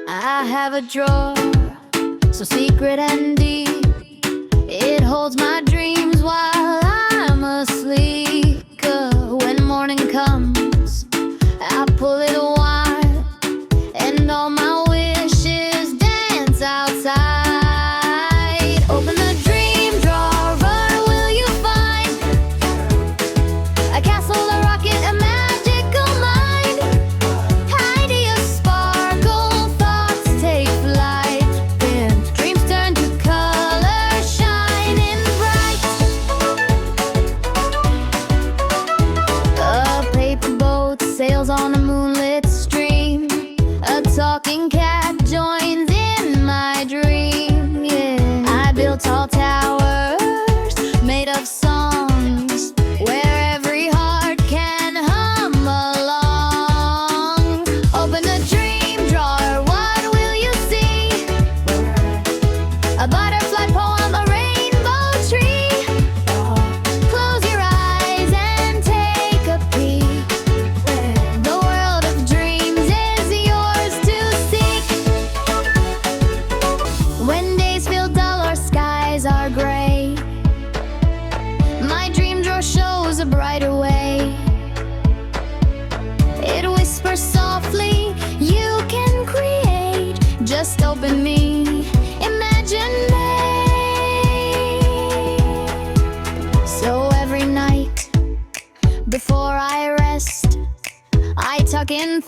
I have a drawer so secret and deep. It holds my dreams while I'm asleep. When morning comes, I pull it wide, and all my wishes dance outside. Open the dream drawer, what will you find? A castle, a rocket, a magical mind. Ideas sparkle, thoughts take flight, then dreams turn to color, shining bright. A paper boat sails on a moonlit stream. A talking cat joins in my dream. Yeah, I built tall towers made of songs, where every heart can hum along. Open the dream drawer, what will you see? A butterfly poem, a rainbow tree. Close your eyes and take a peek. The world of dreams is yours to seek. When days feel dull or skies are gray, my dream drawer shows a brighter way. It whispers softly, you can create. Just open me, imagine me. So every night, before I rest, I tuck in